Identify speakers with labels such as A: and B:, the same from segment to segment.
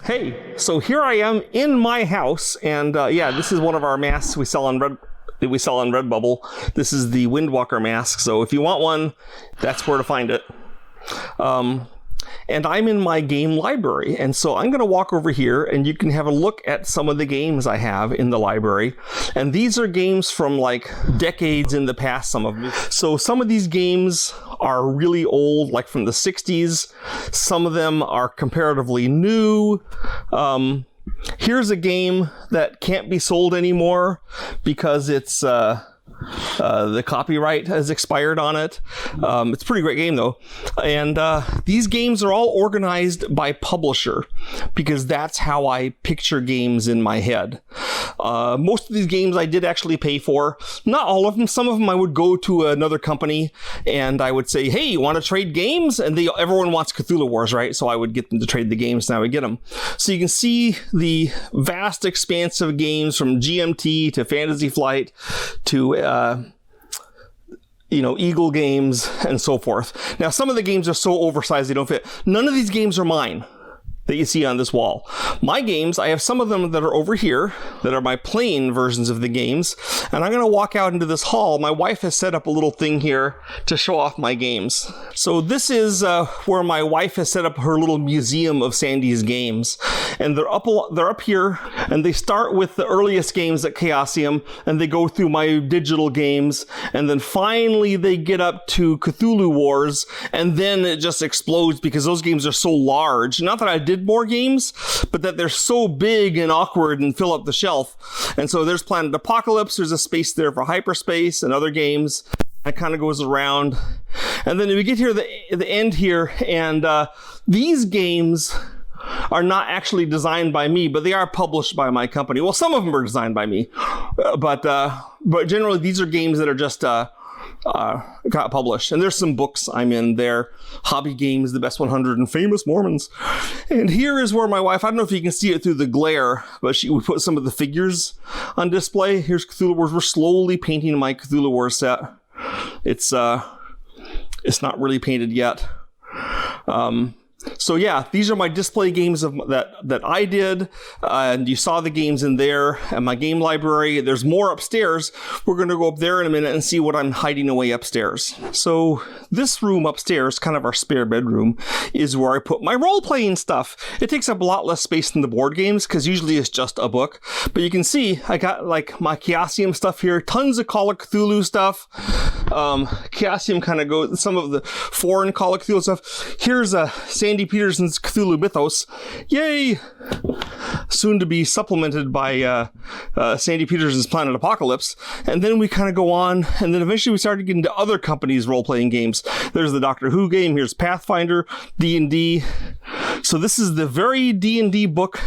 A: Hey, so here I am in my house, and this is one of our masks we sell on Redbubble. This is the Windwalker mask, so if you want one, that's where to find it. And I'm in my game library, and so I'm going to walk over here, and you can have a look at some of the games I have in the library. And these are games from like decades in the past, some of them. So some of these games are really old, like from the 60s. Some of them are comparatively new. Here's a game that can't be sold anymore because it's the copyright has expired on it. It's a pretty great game though. And these games are all organized by publisher because that's how I picture games in my head. Most of these games I did actually pay for. Not all of them. Some of them I would go to another company and I would say, hey, you want to trade games? And everyone wants Cthulhu Wars, right? So I would get them to trade the games and I would get them. So you can see the vast expanse of games from GMT to Fantasy Flight to Eagle games and so forth. Now, some of the games are so oversized they don't fit. None of these games are mine that you see on this wall. My games, I have some of them that are over here that are my plain versions of the games. And I'm going to walk out into this hall. My wife has set up a little thing here to show off my games. So this is where my wife has set up her little museum of Sandy's games. And they're up here, and they start with the earliest games at Chaosium, and they go through my digital games, and then finally they get up to Cthulhu Wars, and then it just explodes because those games are so large. Not that I did more games, but that they're so big and awkward and fill up the shelf. And so there's Planet Apocalypse, there's a space there for Hyperspace and other games. It kind of goes around. And then we get here the end here, and these games are not actually designed by me, but they are published by my company. Well, some of them are designed by me, but generally these are games that are just got published. And there's some books I'm in there. Hobby Games, The Best 100, and Famous Mormons. And here is where my wife, I don't know if you can see it through the glare, but we put some of the figures on display. Here's Cthulhu Wars. We're slowly painting my Cthulhu Wars set. It's not really painted yet. So yeah, these are my display games that I did, and you saw the games in there and my game library. There's more upstairs. We're going to go up there in a minute and see what I'm hiding away upstairs. So this room upstairs, kind of our spare bedroom, is where I put my role-playing stuff. It takes up a lot less space than the board games because usually it's just a book. But you can see I got like my Chaosium stuff here, tons of Call of Cthulhu stuff. Chaosium kind of goes, some of the foreign Call of Cthulhu stuff. Here's Sandy Petersen's Cthulhu Mythos. Yay! Soon to be supplemented by Sandy Petersen's Planet Apocalypse. And then we kind of go on, and then eventually we started getting into other companies' role-playing games. There's the Doctor Who game. Here's Pathfinder, D&D. So this is the very D&D book,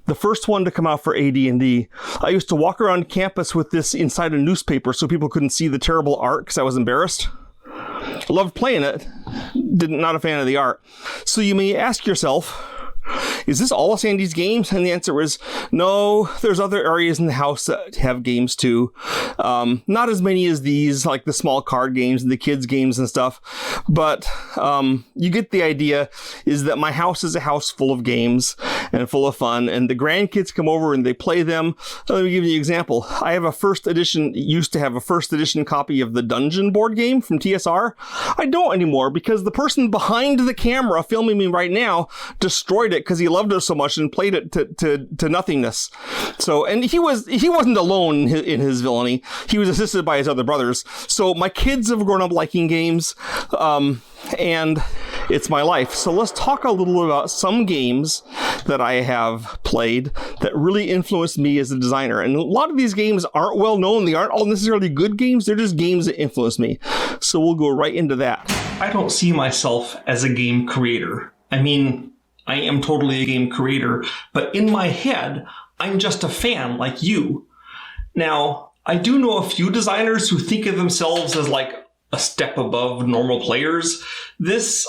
A: the first one to come out for AD&D. I used to walk around campus with this inside a newspaper so people couldn't see the terrible art because I was embarrassed. I loved playing it. Not a fan of the art. So you may ask yourself, is this all of Sandy's games? And the answer is no. There's other areas in the house that have games too. Not as many as these, like the small card games and the kids games and stuff. But you get the idea, is that my house is a house full of games and full of fun. And the grandkids come over and they play them. Let me give you an example. I have used to have a first edition copy of the Dungeon board game from TSR. I don't anymore because the person behind the camera filming me right now destroyed it because he loved it so much and played it to nothingness. So, and he wasn't alone in his villainy. He was assisted by his other brothers. So my kids have grown up liking games, and it's my life. So let's talk a little about some games that I have played that really influenced me as a designer. And a lot of these games aren't well known. They aren't all necessarily good games. They're just games that influenced me. So we'll go right into that. I don't see myself as a game creator. I mean, I am totally a game creator, but in my head, I'm just a fan like you. Now, I do know a few designers who think of themselves as like a step above normal players.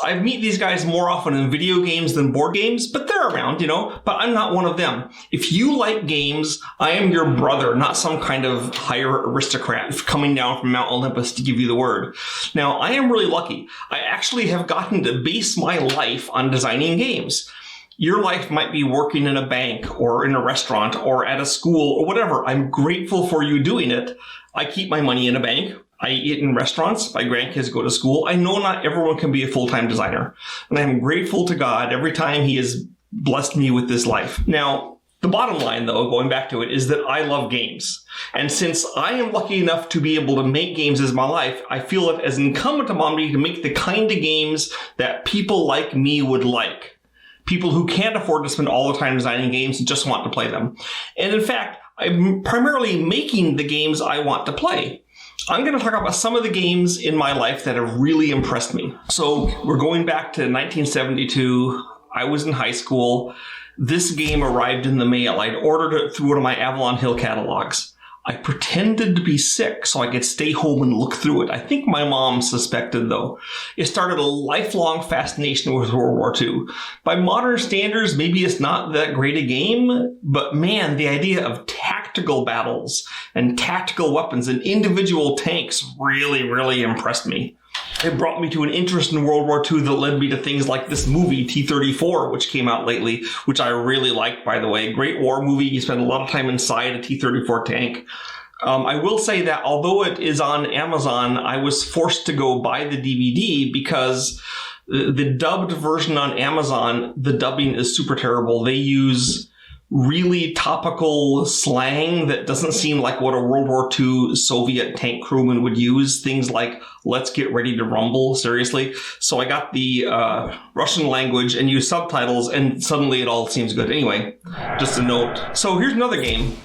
A: I meet these guys more often in video games than board games, but they're around, but I'm not one of them. If you like games, I am your brother, not some kind of higher aristocrat coming down from Mount Olympus to give you the word. Now, I am really lucky. I actually have gotten to base my life on designing games. Your life might be working in a bank or in a restaurant or at a school or whatever. I'm grateful for you doing it. I keep my money in a bank. I eat in restaurants. My grandkids go to school. I know not everyone can be a full-time designer. And I'm grateful to God every time he has blessed me with this life. Now, the bottom line, though, going back to it, is that I love games. And since I am lucky enough to be able to make games as my life, I feel it as incumbent upon me to make the kind of games that people like me would like. People who can't afford to spend all the time designing games and just want to play them. And in fact, I'm primarily making the games I want to play. I'm going to talk about some of the games in my life that have really impressed me. So we're going back to 1972. I was in high school. This game arrived in the mail. I'd ordered it through one of my Avalon Hill catalogs. I pretended to be sick so I could stay home and look through it. I think my mom suspected, though. It started a lifelong fascination with World War II. By modern standards, maybe it's not that great a game, but man, the idea of tactical battles and tactical weapons and individual tanks really, really impressed me. It brought me to an interest in World War II that led me to things like this movie, T-34, which came out lately, which I really liked, by the way. Great war movie. You spend a lot of time inside a T-34 tank. I will say that although it is on Amazon, I was forced to go buy the DVD because the dubbed version on Amazon, the dubbing is super terrible. They use really topical slang that doesn't seem like what a World War II Soviet tank crewman would use. Things like, let's get ready to rumble, seriously. So I got the Russian language and used subtitles, and suddenly it all seems good. Anyway, just a note. So here's another game.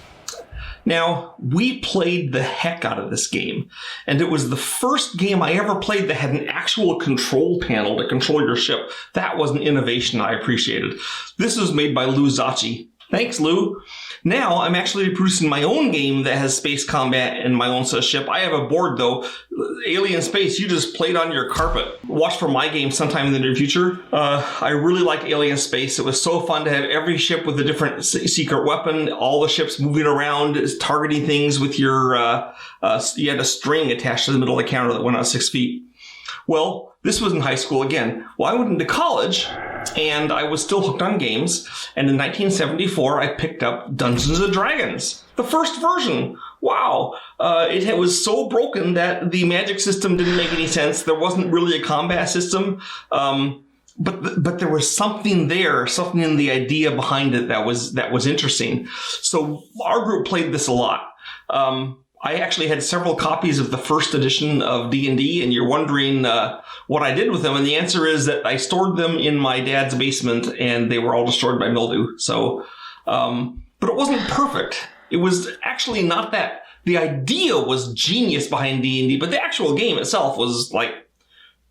A: Now, we played the heck out of this game, and it was the first game I ever played that had an actual control panel to control your ship. That was an innovation I appreciated. This was made by Lou Zacci. Thanks, Lou. Now, I'm actually producing my own game that has space combat and my own ship. I have a board, though. Alien Space, you just played on your carpet. Watch for my game sometime in the near future. I really like Alien Space. It was so fun to have every ship with a different secret weapon, all the ships moving around, targeting things with your... you had a string attached to the middle of the counter that went out 6 feet. Well, this was in high school again. Well, I went into college, and I was still hooked on games. And in 1974, I picked up Dungeons & Dragons, the first version. Wow. It was so broken that the magic system didn't make any sense. There wasn't really a combat system. But there was something there, something in the idea behind it that was interesting. So our group played this a lot. I actually had several copies of the first edition of D&D, and you're wondering what I did with them. And the answer is that I stored them in my dad's basement, and they were all destroyed by mildew. So, but it wasn't perfect. It was actually not that. The idea was genius behind D&D, but the actual game itself was like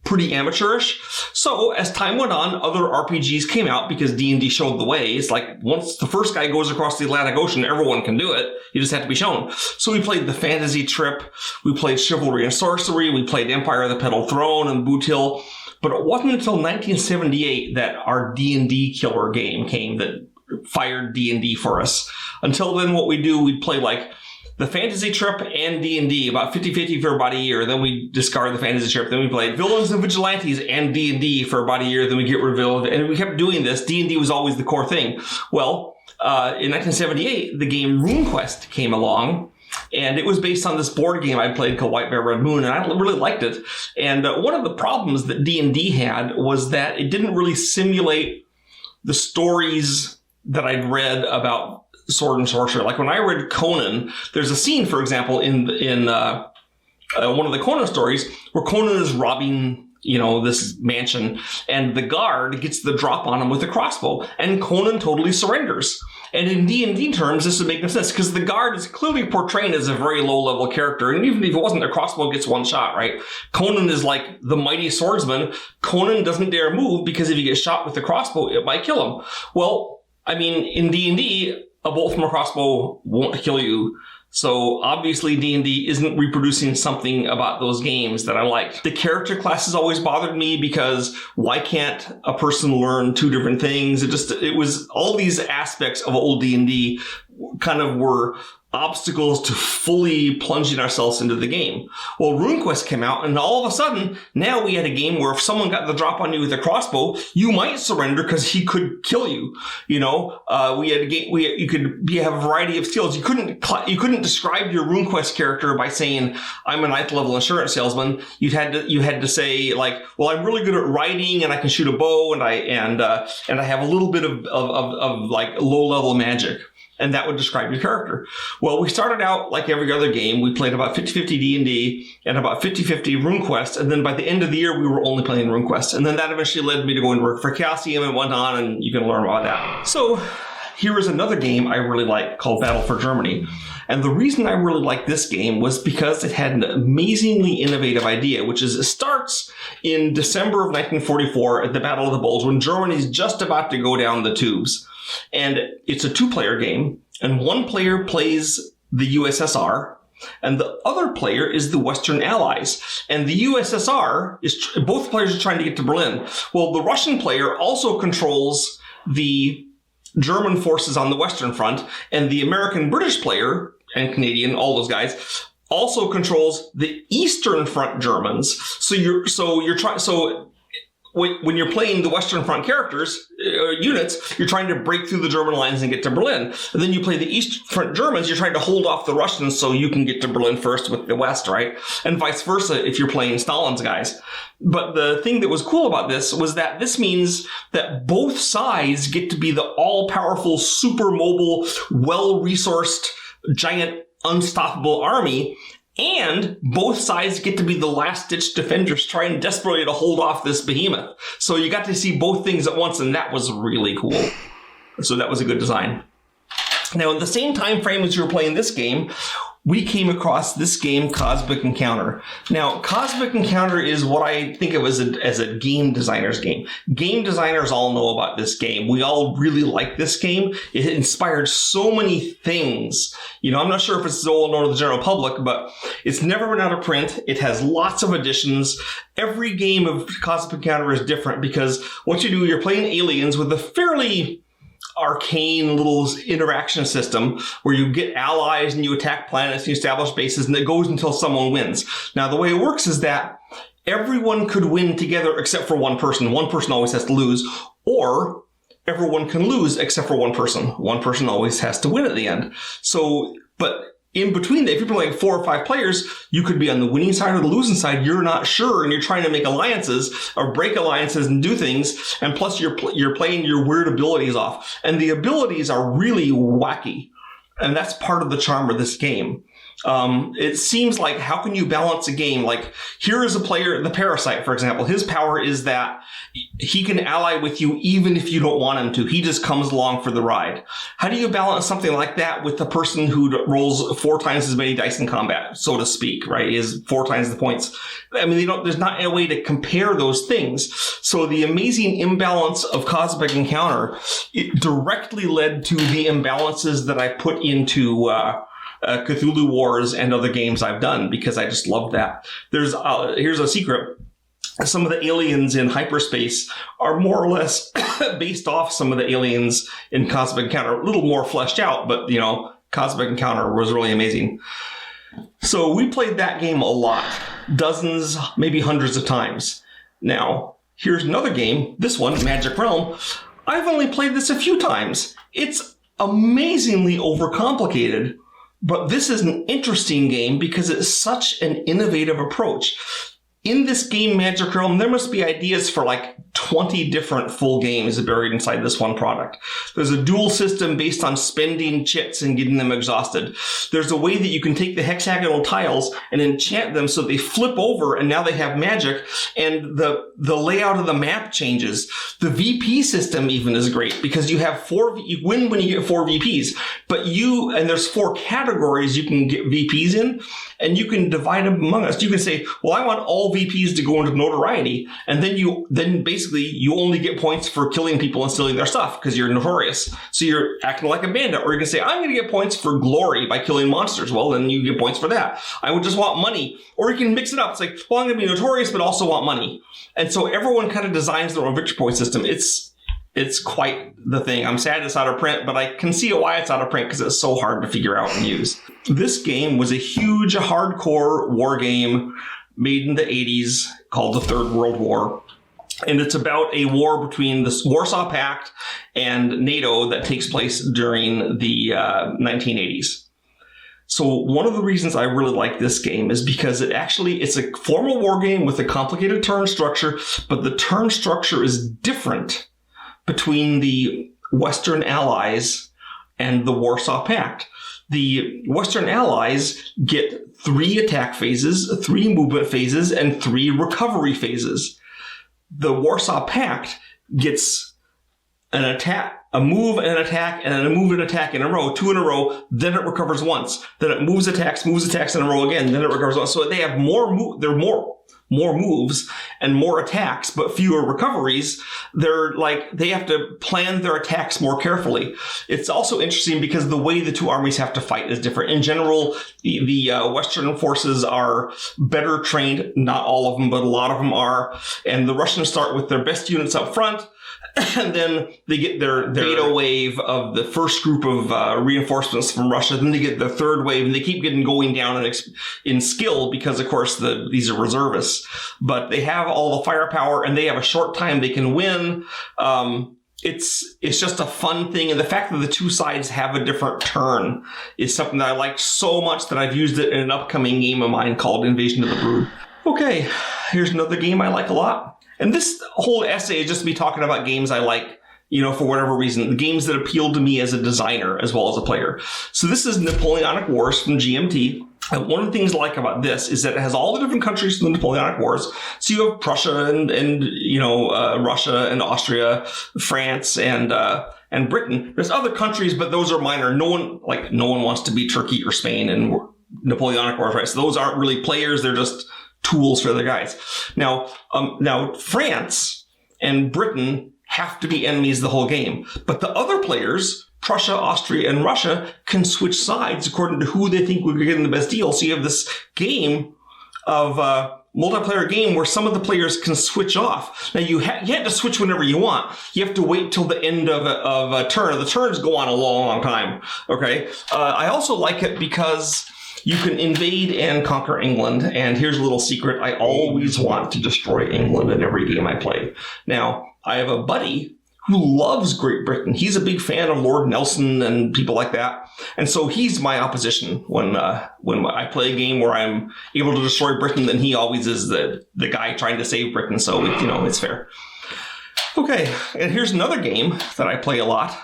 A: pretty amateurish. So as time went on, other RPGs came out because D&D showed the way. It's like once the first guy goes across the Atlantic Ocean, everyone can do it. You just have to be shown. So we played the Fantasy Trip. We played Chivalry and Sorcery. We played Empire of the Petal Throne and Boot Hill. But it wasn't until 1978 that our D&D killer game came that fired D&D for us. Until then, what we'd play like the Fantasy Trip and D&D, about 50-50 for about a year. Then we discard the Fantasy Trip. Then we played Villains and Vigilantes and D&D for about a year. Then we get rid of Villains. And we kept doing this. D&D was always the core thing. Well, in 1978, the game RuneQuest came along. And it was based on this board game I played called White Bear Red Moon, and I really liked it. And one of the problems that D&D had was that it didn't really simulate the stories that I'd read about sword and sorcerer. Like when I read Conan, there's a scene, for example, in one of the Conan stories where Conan is robbing, this mansion, and the guard gets the drop on him with a crossbow, and Conan totally surrenders. And in D&D terms, this would make no sense because the guard is clearly portrayed as a very low-level character, and even if it wasn't, a crossbow gets one shot, right? Conan is like the mighty swordsman. Conan doesn't dare move because if he gets shot with the crossbow, it might kill him. Well, I mean, in D&D, a bolt from a crossbow won't kill you. So obviously D&D isn't reproducing something about those games that I liked. The character classes always bothered me because why can't a person learn two different things? It was all these aspects of old D&D kind of were obstacles to fully plunging ourselves into the game. Well, RuneQuest came out, and all of a sudden, now we had a game where if someone got the drop on you with a crossbow, you might surrender because he could kill you. You had a game. You could have a variety of skills. You couldn't describe your RuneQuest character by saying I'm a 9th level insurance salesman. You had to say like, well, I'm really good at riding and I can shoot a bow and I have a little bit of like low level magic. And that would describe your character. Well, we started out like every other game. We played about 50-50 D&D and about 50-50 RuneQuest. And then by the end of the year, we were only playing RuneQuest. And then that eventually led me to go and work for Chaosium and went on, and you can learn about that. So here is another game I really like called Battle for Germany. And the reason I really liked this game was because it had an amazingly innovative idea, which is it starts in December of 1944 at the Battle of the Bulge when Germany's just about to go down the tubes. And it's a 2-player game, and one player plays the USSR, and the other player is the Western Allies. And the USSR both players are trying to get to Berlin. Well, the Russian player also controls the German forces on the Western Front, and the American-British player, and Canadian, all those guys, also controls the Eastern Front Germans. When you're playing the Western Front characters, units, you're trying to break through the German lines and get to Berlin. And then you play the East Front Germans, you're trying to hold off the Russians so you can get to Berlin first with the West, right? And vice versa if you're playing Stalin's guys. But the thing that was cool about this was that this means that both sides get to be the all-powerful, super mobile, well-resourced, giant, unstoppable army. And both sides get to be the last-ditch defenders trying desperately to hold off this behemoth. So you got to see both things at once, and that was really cool. So that was a good design. Now, in the same time frame as you were playing this game, we came across this game, Cosbook Encounter. Now, Cosbook Encounter is what I think of as a game designer's game. Game designers all know about this game. We all really like this game. It inspired so many things. I'm not sure if it's so well known to the general public, but it's never been out of print. It has lots of additions. Every game of Cosbook Encounter is different because what you do, you're playing aliens with a fairly arcane little interaction system where you get allies and you attack planets and you establish bases, and it goes until someone wins. Now, the way it works is that everyone could win together except for one person. One person always has to lose, or everyone can lose except for one person. One person always has to win at the end. So, but in between that, if you're playing 4 or 5 players, you could be on the winning side or the losing side. You're not sure, and you're trying to make alliances or break alliances and do things. And plus, you're playing your weird abilities off, and the abilities are really wacky, and that's part of the charm of this game. It seems like, how can you balance a game? Like, here is a player, the Parasite, for example. His power is that he can ally with you even if you don't want him to. He just comes along for the ride. How do you balance something like that with the person who rolls 4 times as many dice in combat, so to speak, right? He has 4 times the points. I mean, there's not a way to compare those things. So the amazing imbalance of Cosbook Encounter, it directly led to the imbalances that I put into, Cthulhu Wars and other games I've done, because I just love that. Here's a secret. Some of the aliens in hyperspace are more or less based off some of the aliens in Cosbook Encounter. A little more fleshed out, but, Cosbook Encounter was really amazing. So we played that game a lot. Dozens, maybe hundreds of times. Now, here's another game. This one, Magic Realm. I've only played this a few times. It's amazingly overcomplicated. But this is an interesting game because it's such an innovative approach. In this game, Magic Realm, there must be ideas for like 20 different full games buried inside this one product. There's a dual system based on spending chits and getting them exhausted. There's a way that you can take the hexagonal tiles and enchant them so they flip over and now they have magic, and the layout of the map changes. The VP system even is great because you win when you get 4 VPs, and there's 4 categories you can get VPs in, and you can divide them among us. You can say, well, I want all MVPs to go into notoriety, and then basically you only get points for killing people and stealing their stuff because you're notorious. So you're acting like a bandit, or you can say, I'm going to get points for glory by killing monsters. Well, then you get points for that. I would just want money. Or you can mix it up. It's like, well, I'm going to be notorious, but also want money. And so everyone kind of designs their own victory point system. It's quite the thing. I'm sad it's out of print, but I can see why it's out of print because it's so hard to figure out and use. This game was a huge, hardcore war game made in the 80s called the Third World War. And it's about a war between the Warsaw Pact and NATO that takes place during the 1980s. So one of the reasons I really like this game is because it's a formal war game with a complicated turn structure, but the turn structure is different between the Western Allies and the Warsaw Pact. The Western Allies get 3 attack phases, 3 movement phases, and 3 recovery phases. The Warsaw Pact gets an attack, a move and an attack, and then a move and attack in a row, 2 in a row, then it recovers once. Then it moves attacks in a row again, then it recovers once. So they have more moves and more attacks, but fewer recoveries. They have to plan their attacks more carefully. It's also interesting because the way the two armies have to fight is different. In general, the Western forces are better trained. Not all of them, but a lot of them are. And the Russians start with their best units up front. And then they get their beta wave of the first group of reinforcements from Russia. Then they get the third wave, and they keep going down in skill because, of course, these are reservists. But they have all the firepower, and they have a short time they can win. It's just a fun thing. And the fact that the two sides have a different turn is something that I like so much that I've used it in an upcoming game of mine called Invasion of the Brood. Okay, here's another game I like a lot. And this whole essay is just me talking about games I like, for whatever reason, the games that appeal to me as a designer as well as a player. So this is Napoleonic Wars from GMT. And one of the things I like about this is that it has all the different countries from the Napoleonic Wars. So you have Prussia and Russia and Austria, France and Britain. There's other countries, but those are minor. No one wants to be Turkey or Spain in Napoleonic Wars, right? So those aren't really players. They're just tools for the guys. Now France and Britain have to be enemies the whole game, but the other players, Prussia, Austria, and Russia, can switch sides according to who they think we're getting the best deal. So you have this game of multiplayer game where some of the players can switch off. Now you have to switch whenever you want. You have to wait till the end of a turn. The turns go on a long, long time. Okay. I also like it because you can invade and conquer England, and here's a little secret. I always want to destroy England in every game I play. Now, I have a buddy who loves Great Britain. He's a big fan of Lord Nelson and people like that. And so he's my opposition when I play a game where I'm able to destroy Britain, then he always is the guy trying to save Britain. So, it's fair. Okay, and here's another game that I play a lot.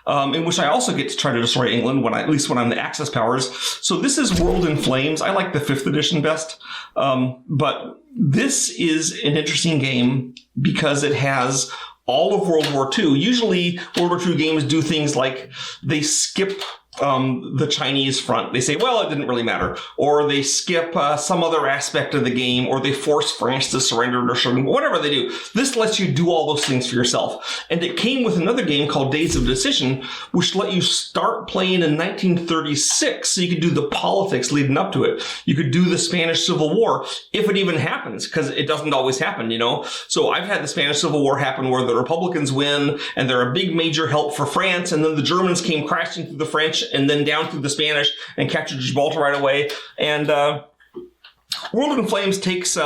A: In which I also get to try to destroy England at least when I'm the Axis powers. So this is World in Flames. I like the 5th edition best. But this is an interesting game because it has all of World War II. Usually World War II games do things like they skip the Chinese front. They say, well, it didn't really matter. Or they skip some other aspect of the game, or they force France to surrender or something, whatever they do. This lets you do all those things for yourself. And it came with another game called Days of Decision, which let you start playing in 1936, so you could do the politics leading up to it. You could do the Spanish Civil War, if it even happens, because it doesn't always happen, So I've had the Spanish Civil War happen where the Republicans win, and they're a big major help for France, and then the Germans came crashing through the French and then down through the Spanish and captured Gibraltar right away. And World in Flames takes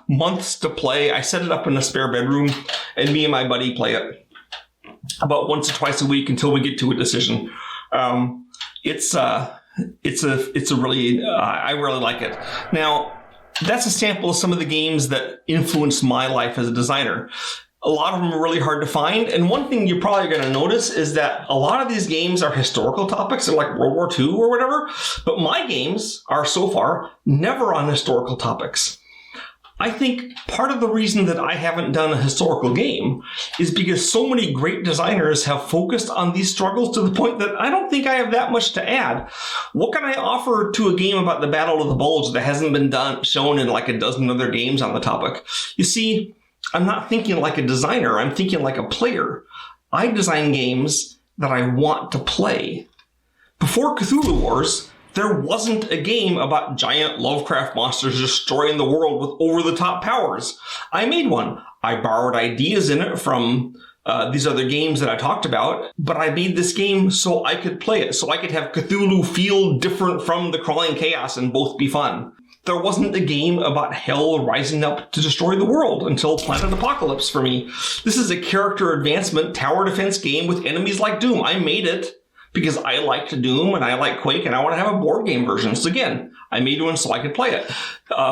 A: months to play. I set it up in a spare bedroom, and me and my buddy play it about once or twice a week until we get to a decision. It's a really, I really like it. Now, that's a sample of some of the games that influenced my life as a designer. A lot of them are really hard to find. And one thing you're probably going to notice is that a lot of these games are historical topics. They're like World War II or whatever. But my games are so far never on historical topics. I think part of the reason that I haven't done a historical game is because so many great designers have focused on these struggles to the point that I don't think I have that much to add. What can I offer to a game about the Battle of the Bulge that hasn't been shown in like a dozen other games on the topic? You see, I'm not thinking like a designer. I'm thinking like a player. I design games that I want to play. Before Cthulhu Wars, there wasn't a game about giant Lovecraft monsters destroying the world with over-the-top powers. I made one. I borrowed ideas in it from these other games that I talked about, but I made this game so I could play it, so I could have Cthulhu feel different from the Crawling Chaos and both be fun. There wasn't a game about hell rising up to destroy the world until Planet Apocalypse for me. This is a character advancement tower defense game with enemies like Doom. I made it because I liked Doom and I like Quake and I want to have a board game version. So again, I made one so I could play it.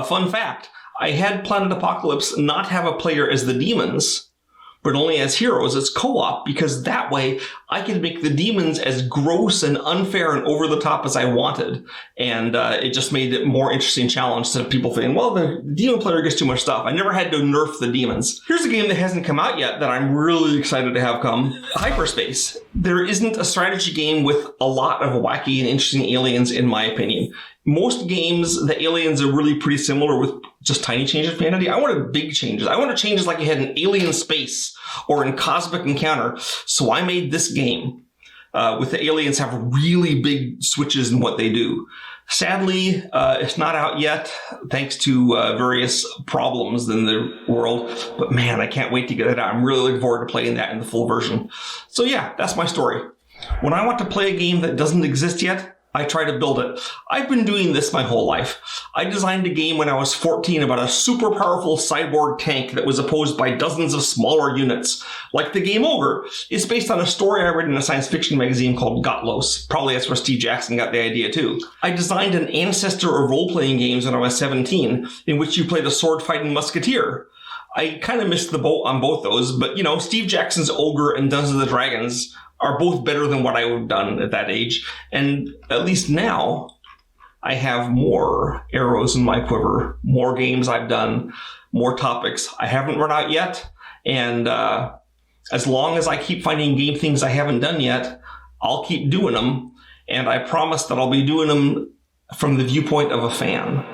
A: Fun fact, I had Planet Apocalypse not have a player as the demons, but only as heroes. It's co-op because that way I could make the demons as gross and unfair and over the top as I wanted. And it just made it more interesting challenge instead of people thinking, well, the demon player gets too much stuff. I never had to nerf the demons. Here's a game that hasn't come out yet that I'm really excited to have come. Hyperspace. There isn't a strategy game with a lot of wacky and interesting aliens, in my opinion. Most games, the aliens are really pretty similar with just tiny changes of humanity. I wanted big changes. I wanted changes like you had in Alien Space or in Cosbook Encounter. So I made this game with the aliens have really big switches in what they do. Sadly, it's not out yet, thanks to various problems in the world. But man, I can't wait to get it out. I'm really looking forward to playing that in the full version. So yeah, that's my story. When I want to play a game that doesn't exist yet, I try to build it. I've been doing this my whole life. I designed a game when I was 14 about a super powerful cyborg tank that was opposed by dozens of smaller units, like the game Ogre. It's based on a story I read in a science fiction magazine called Gotlos. Probably that's where Steve Jackson got the idea too. I designed an ancestor of role-playing games when I was 17, in which you played a sword-fighting musketeer. I kind of missed the boat on both those, but you know, Steve Jackson's Ogre and Dungeons & Dragons are both better than what I would have done at that age. And at least now, I have more arrows in my quiver, more games I've done, more topics. I haven't run out yet. And as long as I keep finding game things I haven't done yet, I'll keep doing them. And I promise that I'll be doing them from the viewpoint of a fan.